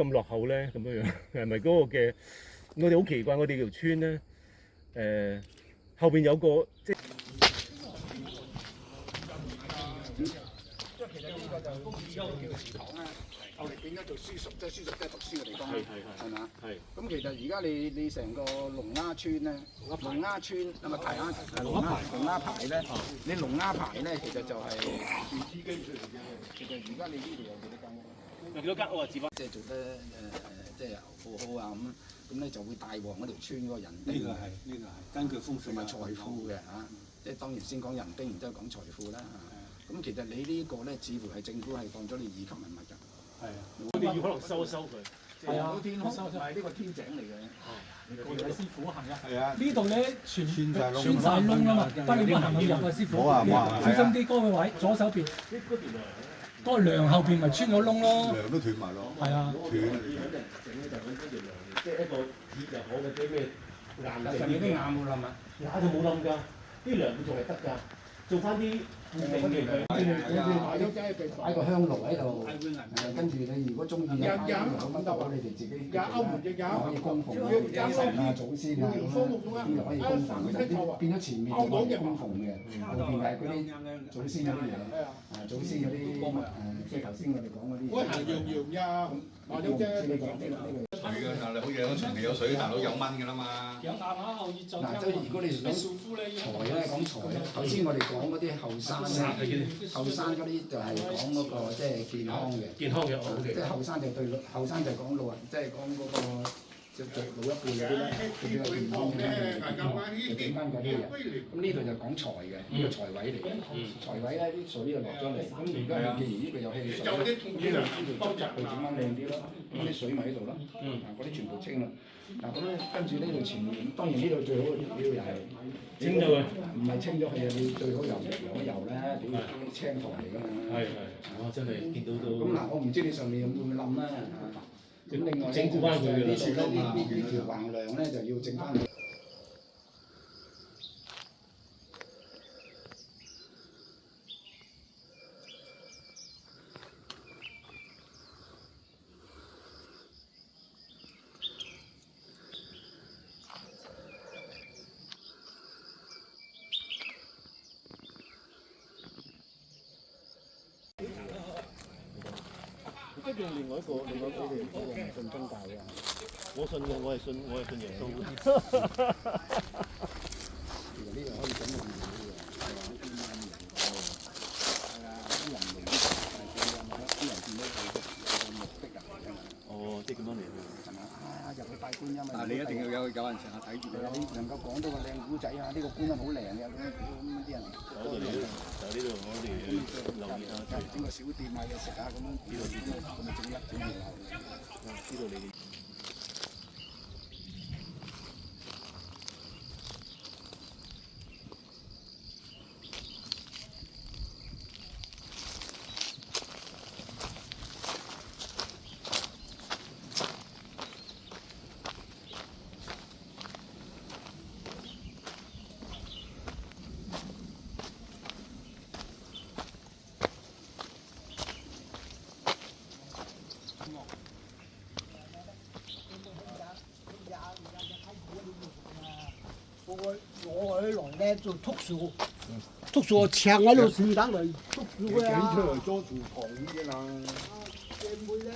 咁落後咧？咁樣樣係咪嗰個嘅？我哋好奇怪，我哋條村咧，後邊有個即係。即係其實呢個就公廁叫祠堂啦，後嚟變咗做書塾，即係書塾即係讀書嘅地方啦，係嘛？係。咁其實而家你成個龍鴉村咧，龍鴉村咁啊排啱龍鴉牌咧，你龍鴉牌咧其實就係其實而家你呢度有幾多間屋？有幾多間屋啊？指翻即係做得即係好啊咁咧就會帶旺嗰條村嗰個人丁。呢個係根據風水同埋財富嘅嚇，即係當然先講人丁，然之後講財富啦嚇。咁其實你呢個咧，似乎係政府係當咗你二級文物㗎。係啊，我哋要可能收一收佢。係啊，天空係呢個天井嚟嘅。我哋師傅行啊。係啊，呢度咧全穿晒窿啦嘛，不你唔行入啊師傅，小心啲嗰個位，左手邊。嗰個梁後邊咪穿咗窿咯。梁都斷埋咯。係啊。整咧就揾嗰條梁嚟，即係一個鐵又好嘅啲咩硬上面啲硬冇冧啊，硬就冇冧㗎，啲梁仲係得㗎，做翻啲。擺個香爐喺度，跟住你如果中意有乜都好，你哋自己可以供奉神啊、祖先啊咁樣，咁就可以供奉嘅。變咗前面就可以供奉嘅，後邊係嗰啲祖先嗰啲嘢，祖先嗰啲即係頭先我哋講嗰啲。喂，行羊呀，麻雀啫。水嘅，但係好似長期有水，大佬有蚊㗎啦嘛。嗱，即係如果你想財咧，講財咧，頭先我哋講嗰啲後生嗰啲就係講嗰個即係健康嘅。健康嘅即係後生就對後生就講老人，即係講嗰個即係老一輩嗰啲咧，佢比較健康嘅，就整翻嗰啲人。咁呢度就講財嘅，呢個財位嚟嘅。財位咧啲水就落咗嚟，咁而家你既然呢個有氣水，呢度執佢整翻靚啲咯，咁啲水咪喺度咯，嗰啲全部清啦。嗱咁咧，跟住呢度前面，當然呢度最好嘅料又係清咗佢，唔係清咗佢啊！你最好油咧，點啲青苔嚟㗎嘛。係，哇！真係見到都。咁嗱，我唔知你上面會唔會冧啦。咁另外整翻佢㗎啦。呢處咧，呢條橫梁咧就要整翻佢。一樣另外一個你哋信宗教嘅，我信嘅，我係信耶穌。其實呢個可以整到唔好嘅，係啊，啲人嚟呢度係見到啲人見到佢目的人嚟㗎嘛。哦，即係咁樣嚟嘅。係嘛？啊，入去拜觀音啊！但係你一定要有人成日睇住佢。你能夠講到個靚古仔啊！呢個觀音好靚嘅，咁啲人就呢度我哋留意下。整個小店買嘢食啊，咁樣呢度咁咪整一整二樓。知道你哋。我兒來咧做篤樹，篤樹我牆喺度樹等嚟篤樹嘅啊。整出嚟裝廚房嘅啦。姐妹咧。